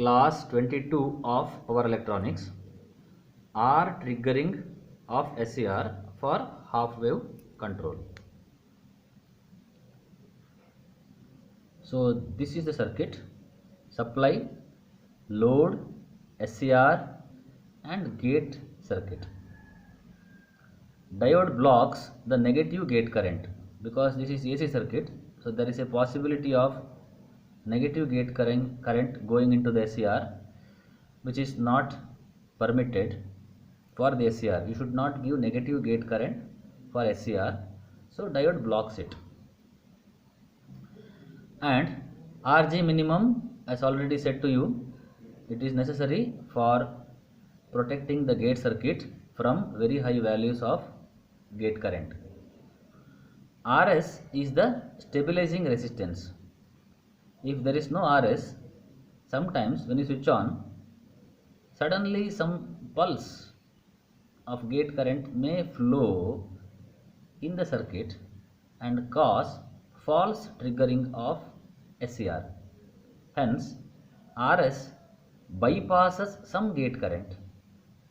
class 22 of power electronics are triggering of SCR for half wave control. So this is the circuit: supply, load, SCR and gate circuit. Diode blocks the negative gate current because this is AC circuit, so there is a possibility of negative gate current going into the SCR, which is not permitted for the SCR. You should not give negative gate current for SCR, so diode blocks it. And RG minimum, as already said to you, it is necessary for protecting the gate circuit from very high values of gate current. RS is the stabilizing resistance. If there is no RS, sometimes when you switch on, suddenly some pulse of gate current may flow in the circuit and cause false triggering of SCR. Hence, RS bypasses some gate current,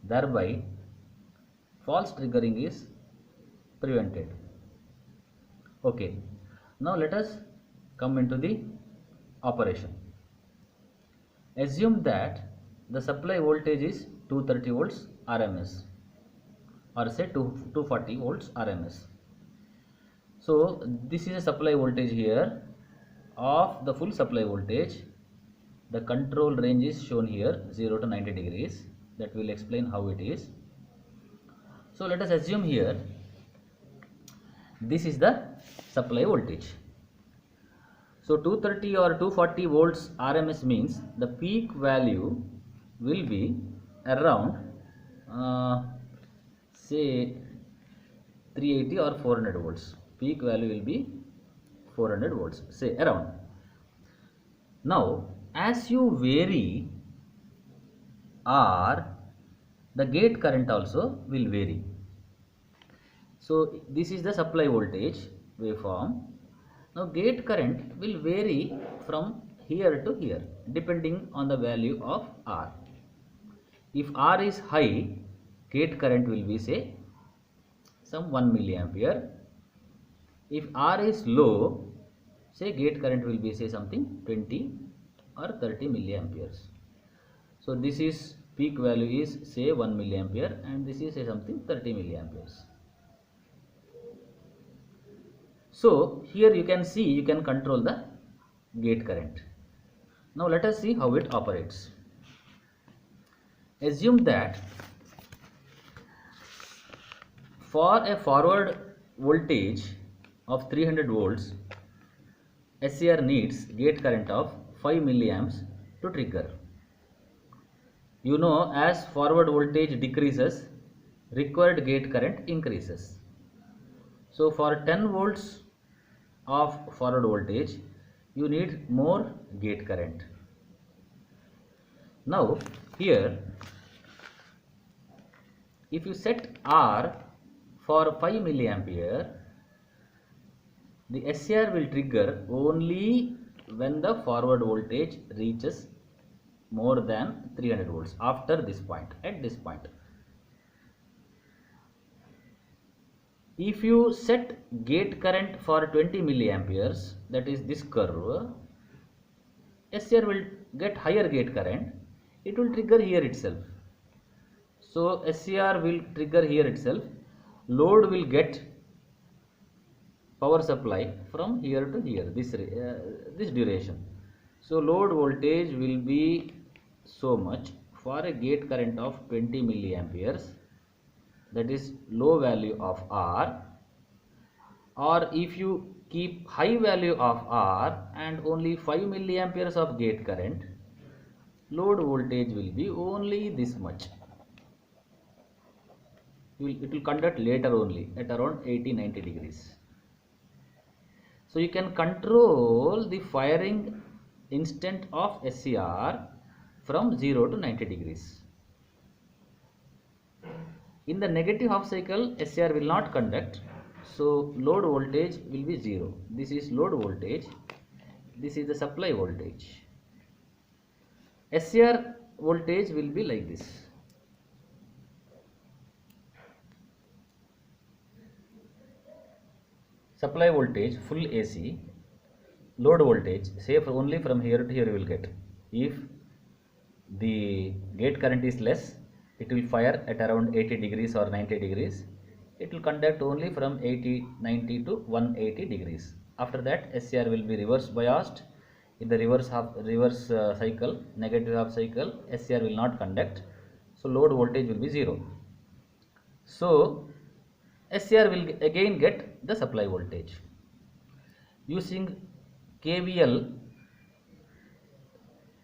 thereby false triggering is prevented. Okay, now let us come into the operation. Assume that the supply voltage is 230 volts RMS, or say 240 volts RMS. So this is a supply voltage here. Of the full supply voltage, the control range is shown here, 0 to 90 degrees. That will explain how it is. So let us assume here this is the supply voltage. So 230 or 240 volts RMS means the peak value will be around say 380 or 400 volts. Peak value will be 400 volts, say around. Now as you vary R, the gate current also will vary. So this is the supply voltage waveform. Now gate current will vary from here to here depending on the value of R. If R is high, gate current will be say some 1 milliampere. If R is low, say gate current will be say something 20 or 30 milliamperes. So this is peak value is say 1 milliampere and this is say something 30 milliamperes. So here you can see, you can control the gate current. Now let us see how it operates. Assume that for a forward voltage of 300 volts, SCR needs gate current of 5 milliamps to trigger. You know, as forward voltage decreases, required gate current increases. So for 10 volts of forward voltage, you need more gate current. Now here, if you set R for 5 milliampere, the SCR will trigger only when the forward voltage reaches more than 300 volts after this point, at this point. If you set gate current for 20 milliamperes, that is this curve, SCR will get higher gate current, it will trigger here itself. So SCR will trigger here itself, load will get power supply from here to here, this duration. So load voltage will be so much for a gate current of 20 milliamperes, that is low value of R. Or if you keep high value of R and only 5 milliamperes of gate current, load voltage will be only this much. It will conduct later only at around 80-90 degrees. So you can control the firing instant of SCR from 0 to 90 degrees. In the negative half cycle, SCR will not conduct, so load voltage will be 0. This is load voltage, this is the supply voltage. SCR voltage will be like this. Supply voltage full AC, load voltage, say only from here to here you will get. If the gate current is less, it will fire at around 80 degrees or 90 degrees. It will conduct only from 80, 90 to 180 degrees. After that, SCR will be reverse biased. In the reverse cycle, negative half cycle, SCR will not conduct. So load voltage will be 0. So SCR will again get the supply voltage. Using KVL,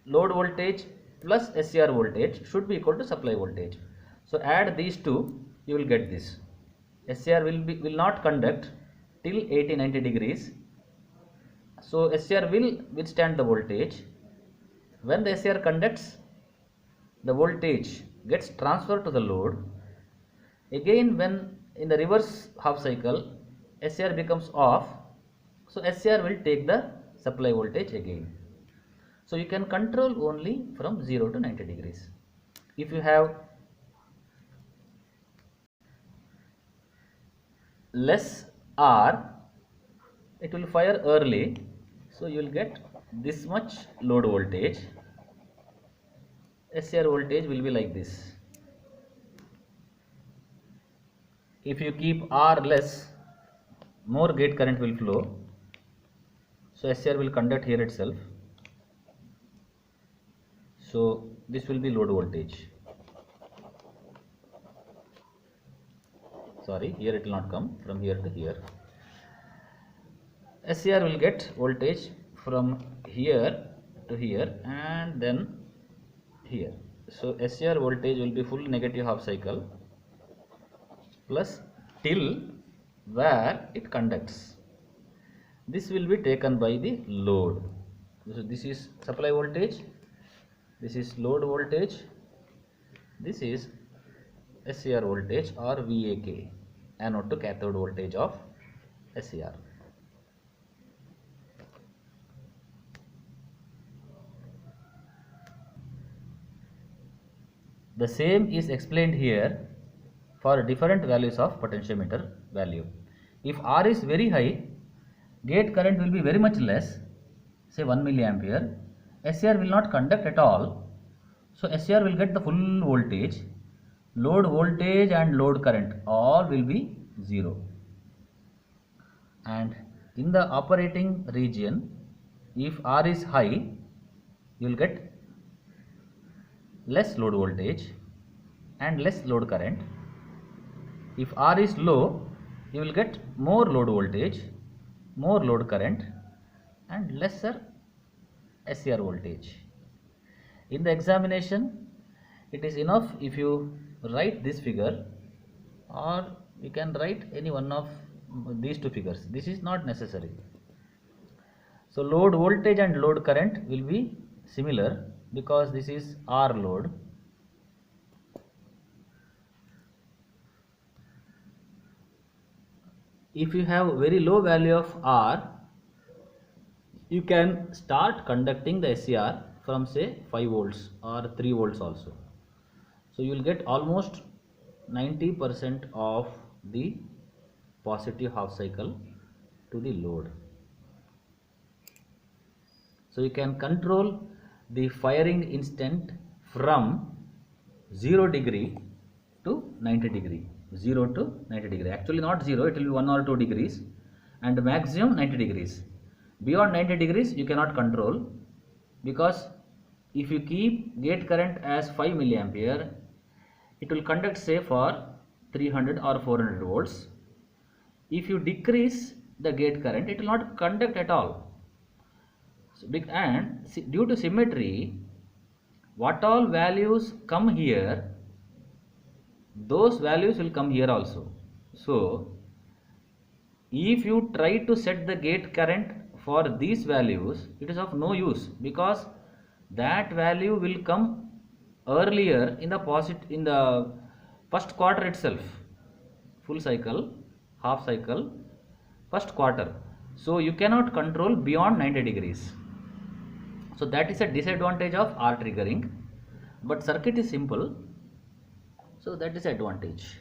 load voltage plus SCR voltage should be equal to supply voltage. So add these two, you will get this. SCR will not conduct till 80-90 degrees. So SCR will withstand the voltage. When the SCR conducts, the voltage gets transferred to the load. Again, when in the reverse half cycle, SCR becomes off. So SCR will take the supply voltage again. So you can control only from 0 to 90 degrees. If you have less R, it will fire early. So you will get this much load voltage. SCR voltage will be like this. If you keep R less, more gate current will flow. So SCR will conduct here itself. So this will be load voltage. Sorry, here it will not come, from here to here. SCR will get voltage from here to here and then here. So SCR voltage will be full negative half cycle plus till where it conducts. This will be taken by the load. So this is supply voltage, this is load voltage, this is SCR voltage or VAK, anode to cathode voltage of SCR. The same is explained here for different values of potentiometer value. If R is very high, gate current will be very much less, say 1 milliampere. SCR will not conduct at all. So SCR will get the full voltage. Load voltage and load current all will be 0. And in the operating region, if R is high, you will get less load voltage and less load current. If R is low, you will get more load voltage, more load current and lesser SCR voltage. In the examination, it is enough if you write this figure, or you can write any one of these two figures. This is not necessary. So load voltage and load current will be similar because this is R load. If you have very low value of R, you can start conducting the SCR from say 5 volts or 3 volts also. So you will get almost 90% of the positive half cycle to the load. So you can control the firing instant from 0 degree to 90 degree. 0 to 90 degree. Actually not 0, it will be 1 or 2 degrees and maximum 90 degrees. Beyond 90 degrees you cannot control, because if you keep gate current as 5 milliampere, it will conduct say for 300 or 400 volts. If you decrease the gate current, it will not conduct at all. So, and due to symmetry, what all values come here, those values will come here also. So if you try to set the gate current for these values, it is of no use, because that value will come earlier in the first quarter itself, full cycle, half cycle, first quarter. So you cannot control beyond 90 degrees. So that is a disadvantage of R triggering, but circuit is simple, so that is advantage.